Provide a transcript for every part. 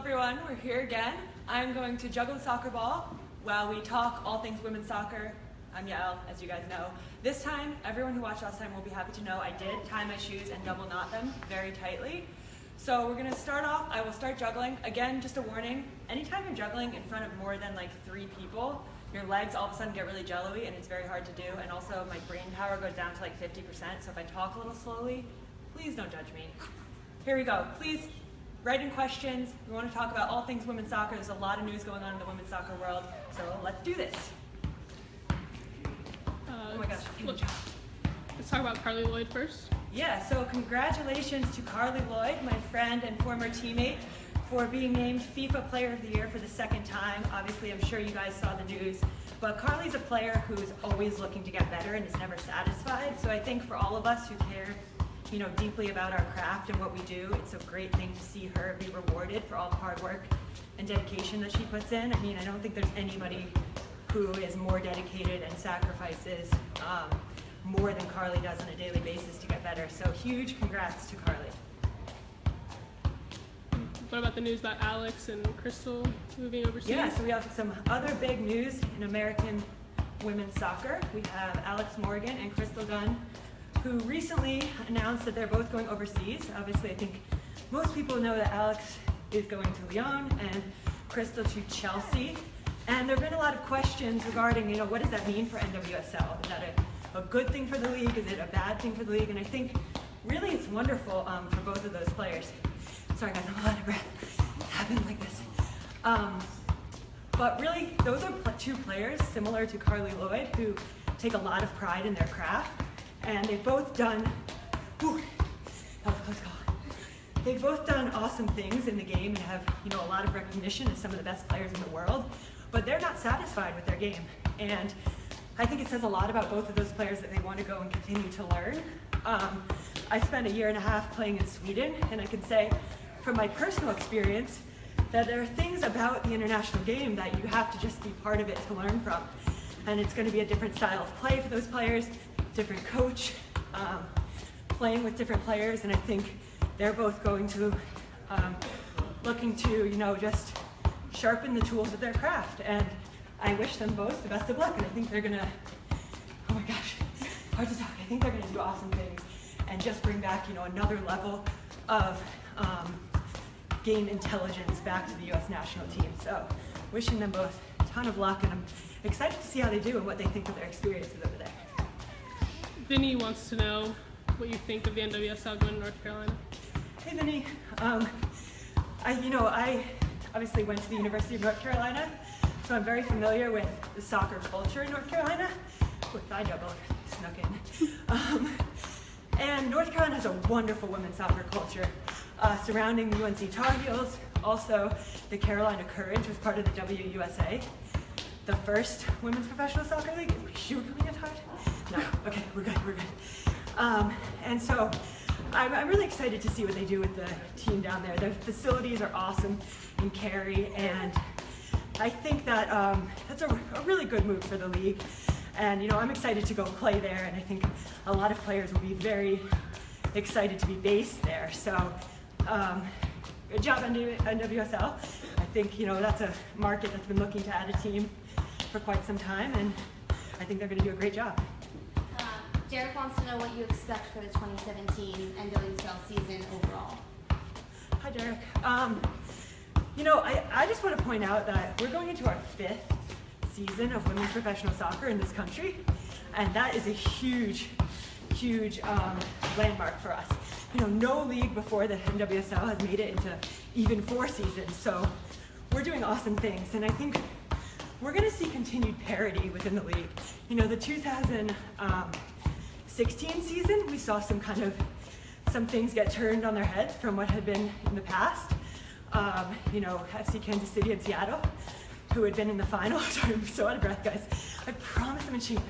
everyone, we're here again. I'm going to juggle the soccer ball while we talk all things women's soccer. I'm Yael, as you guys know. This time, everyone who watched last time will be happy to know I did tie my shoes and double knot them very tightly. So we're gonna start off, I will start juggling. Again, just a warning, anytime you're juggling in front of more than like 3 people, your legs all of a sudden get really jello-y and it's very hard to do. And also my brain power goes down to like 50%. So if I talk a little slowly, please don't judge me. Here we go. Please write in questions. We want to talk about all things women's soccer. There's a lot of news going on in the women's soccer world. So let's do this. Oh my gosh. Let's talk about Carly Lloyd first. Yeah, so congratulations to Carly Lloyd, my friend and former teammate, for being named FIFA Player of the Year for the 2nd time. Obviously, I'm sure you guys saw the news. But Carly's a player who's always looking to get better and is never satisfied. So I think for all of us who care deeply about our craft and what we do, it's a great thing to see her be rewarded for all the hard work and dedication that she puts in. I mean, I don't think there's anybody who is more dedicated and sacrifices more than Carly does on a daily basis to get better. So huge congrats to Carly. What about the news about Alex and Crystal moving overseas? Yeah, so we have some other big news in American women's soccer. We have Alex Morgan and Crystal Gunn, who recently announced that they're both going overseas. Obviously, I think most people know that Alex is going to Lyon and Crystal to Chelsea. And there have been a lot of questions regarding, what does that mean for NWSL? Is that a good thing for the league? Is it a bad thing for the league? And I think really it's wonderful for both of those players. Sorry guys, I'm out of breath. It happens like this. But really, those are 2 players similar to Carly Lloyd who take a lot of pride in their craft. And they've both done, they've both done awesome things in the game and have, a lot of recognition as some of the best players in the world, but they're not satisfied with their game. And I think it says a lot about both of those players that they want to go and continue to learn. I spent a 1.5 years playing in Sweden, and I can say from my personal experience that there are things about the international game that you have to just be part of it to learn from. And it's going to be a different style of play for those players, different coach, playing with different players, and I think they're both going to looking to just sharpen the tools of their craft, and I wish them both the best of luck. And I think they're gonna, oh my gosh, hard to talk. I think they're gonna do awesome things and just bring back another level of game intelligence back to the US national team. So wishing them both a ton of luck, and I'm excited to see how they do and what they think of their experiences over there. Vinny wants to know what you think of the NWSL going to North Carolina. Hey Vinny, I obviously went to the University of North Carolina, so I'm very familiar with the soccer culture in North Carolina. With thigh double snuck in. And North Carolina has a wonderful women's soccer culture surrounding the UNC Tar Heels. Also, the Carolina Courage was part of the WUSA, the first women's professional soccer league. Is my shoe coming in hard? No, okay, we're good. And so I'm really excited to see what they do with the team down there. Their facilities are awesome in Cary, and I think that that's a really good move for the league. And I'm excited to go play there, and I think a lot of players will be very excited to be based there. So good job, NWSL. I think that's a market that's been looking to add a team for quite some time, and I think they're going to do a great job. Derek wants to know what you expect for the 2017 NWSL season overall. Hi, Derek. I just want to point out that we're going into our 5th season of women's professional soccer in this country, and that is a huge landmark for us. No league before the NWSL has made it into even 4 seasons, so we're doing awesome things, and I think we're going to see continued parity within the league. The 2016 season, we saw some things get turned on their heads from what had been in the past. FC Kansas City and Seattle, who had been in the final. Sorry, I'm so out of breath, guys. I promise I'm achieving.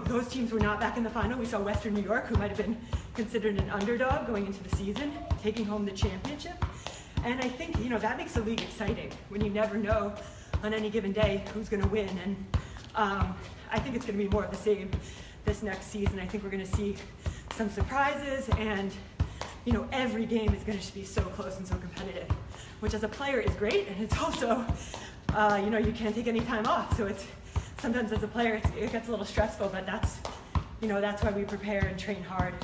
Those teams were not back in the final. We saw Western New York, who might have been considered an underdog going into the season, taking home the championship. And I think, that makes the league exciting when you never know on any given day who's going to win. And I think it's going to be more of the same this next season. I think we're going to see some surprises and you know, every game is going to be so close and so competitive, which as a player is great, and it's also, you know, you can't take any time off. So it's sometimes as a player it gets a little stressful, but that's, you know, that's why we prepare and train hard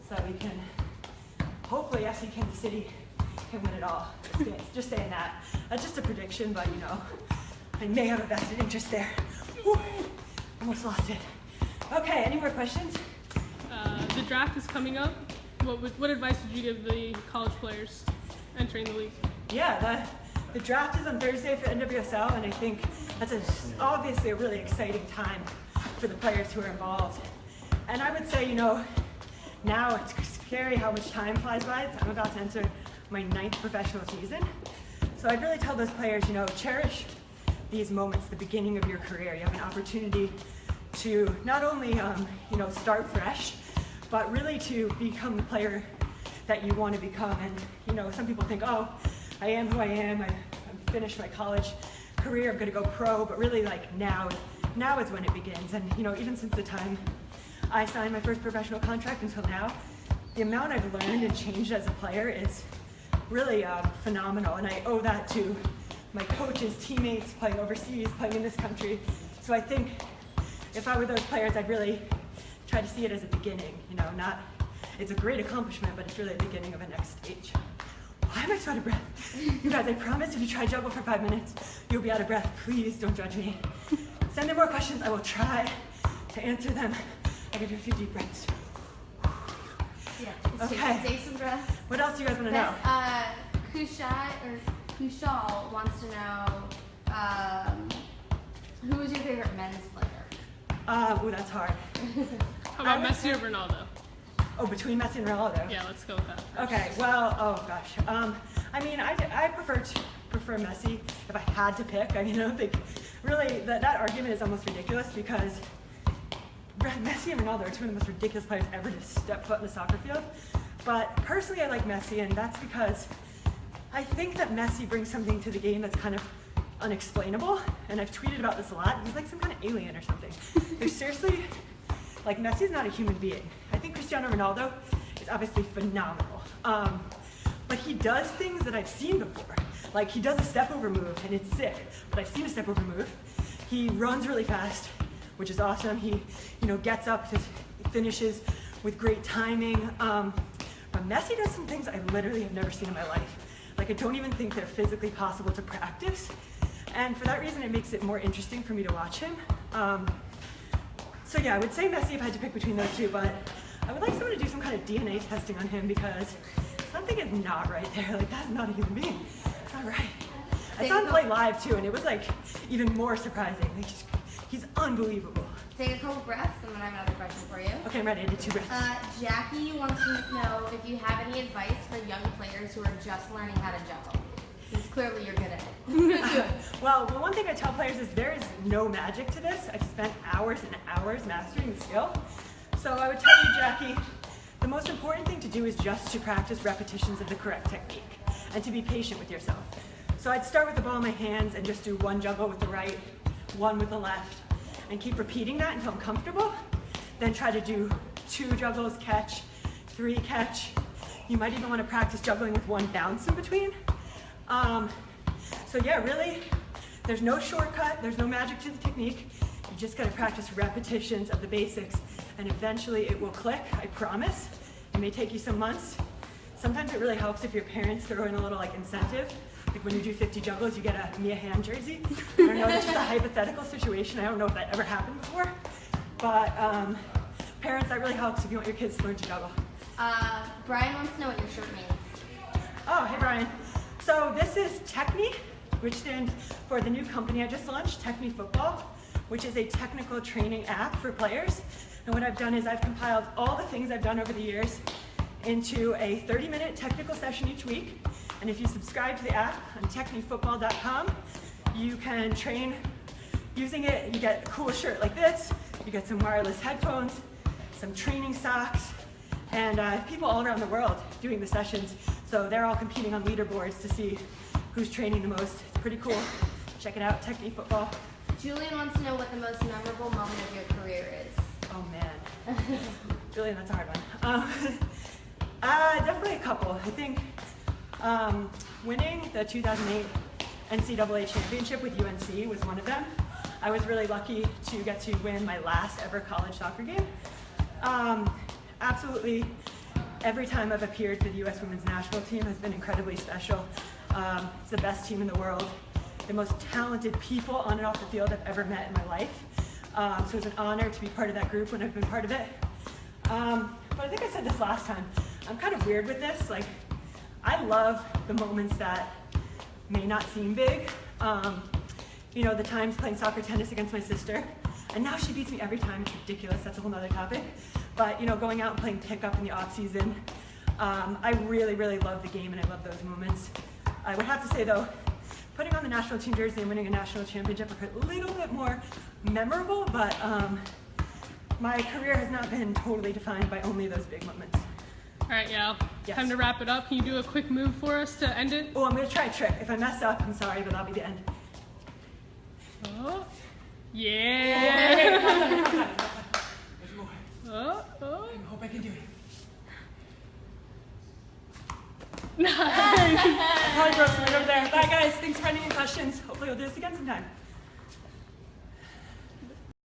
so that we can hopefully FC Kansas City can win it all. Just saying that. That's just a prediction, but you know, I may have a vested interest there. Whew, almost lost it. Okay, any more questions? The draft is coming up. What advice would you give the college players entering the league? Yeah, the draft is on Thursday for NWSL, and I think that's obviously a really exciting time for the players who are involved. And I would say, you know, now it's scary how much time flies by. I'm about to enter my 9th professional season. So I'd really tell those players, you know, cherish these moments, the beginning of your career. You have an opportunity to not only, you know, start fresh, but really to become the player that you want to become. And, you know, some people think, oh, I am who I am. I've finished my college career. I'm going to go pro. But really, like, now is when it begins. And, you know, even since the time I signed my first professional contract until now, the amount I've learned and changed as a player is really phenomenal. And I owe that to my coaches, teammates, playing overseas, playing in this country. So I think if I were those players, I'd really try to see it as a beginning, you know, not, it's a great accomplishment, but it's really a beginning of a next stage. Why am I so out of breath? You guys, I promise if you try juggle for 5 minutes, you'll be out of breath. Please don't judge me. Send in more questions. I will try to answer them. I can do a few deep breaths. Yeah, Okay. take some breaths. What else do you guys want to know? Kushal wants to know, who is your favorite men's player? Ooh, that's hard. How about Messi or Ronaldo? Oh, between Messi and Ronaldo? Yeah, let's go with that. Okay, well, oh gosh. I mean, I prefer Messi if I had to pick. I mean, I don't think, really, that argument is almost ridiculous because Messi and Ronaldo are two of the most ridiculous players ever to step foot in the soccer field. But personally, I like Messi, and that's because I think that Messi brings something to the game that's kind of unexplainable, and I've tweeted about this a lot. He's like some kind of alien or something. There's seriously, like, Messi's not a human being. I think Cristiano Ronaldo is obviously phenomenal, but he does things that I've seen before. Like, he does a step over move, and it's sick, but I've seen a step over move. He runs really fast, which is awesome. He, you know, gets up, finishes with great timing. But Messi does some things I literally have never seen in my life. Like, I don't even think they're physically possible to practice. And for that reason, it makes it more interesting for me to watch him. So yeah, I would say Messi if I had to pick between those two, but I would like someone to do some kind of DNA testing on him because something is not right there. Like, that's not a human being. It's not right. I saw him play live too, and it was like even more surprising. Like, he's unbelievable. Take a couple breaths, and then I have another question for you. Okay, I'm ready. I did 2 breaths. Jackie wants to know if you have any advice for young players who are just learning how to juggle. Because clearly you're good at it. Well, one thing I tell players is there is no magic to this. I've spent hours and hours mastering the skill. So I would tell you, Jackie, the most important thing to do is just to practice repetitions of the correct technique and to be patient with yourself. So I'd start with the ball in my hands and just do 1 juggle with the right, 1 with the left, and keep repeating that until I'm comfortable. Then try to do 2 juggles, catch, 3 catch. You might even want to practice juggling with 1 bounce in between. So yeah, really, there's no shortcut, there's no magic to the technique. You just gotta practice repetitions of the basics, and eventually it will click, I promise. It may take you some months. Sometimes it really helps if your parents throw in a little like incentive. Like when you do 50 juggles, you get a Mia Hamm jersey. I don't know, that's just a hypothetical situation. I don't know if that ever happened before. But parents, that really helps if you want your kids to learn to juggle. Brian wants to know what your shirt means. Oh, hey Brian. So this is Techni, which stands for the new company I just launched, Techni Football, which is a technical training app for players. And what I've done is I've compiled all the things I've done over the years into a 30-minute technical session each week. And if you subscribe to the app on technifootball.com, you can train using it. You get a cool shirt like this, you get some wireless headphones, some training socks, and people all around the world doing the sessions. So they're all competing on leaderboards to see who's training the most. It's pretty cool. Check it out, Techni Football. Julian wants to know what the most memorable moment of your career is. Oh man. Julian, that's a hard one. Definitely a couple. I think winning the 2008 NCAA championship with UNC was one of them. I was really lucky to get to win my last ever college soccer game. Absolutely every time I've appeared for the U.S. women's national team has been incredibly special. It's the best team in the world, the most talented people on and off the field I've ever met in my life. So it's an honor to be part of that group when I've been part of it. But I think I said this last time, I'm kind of weird with this. Like, I love the moments that may not seem big. You know, the times playing soccer tennis against my sister, and now she beats me every time. It's ridiculous. That's a whole nother topic. But, you know, going out and playing pickup in the off season, I really, really love the game, and I love those moments. I would have to say, though, putting on the national team jersey and winning a national championship are a little bit more memorable, but my career has not been totally defined by only those big moments. All right, Yael. Yes. Time to wrap it up. Can you do a quick move for us to end it? Oh, I'm going to try a trick. If I mess up, I'm sorry, but that'll be the end. Oh, yeah. There's more. Oh. I hope I can do it. Nice. Probably broke right over there. Bye, guys. Thanks for any questions. Hopefully we'll do this again sometime.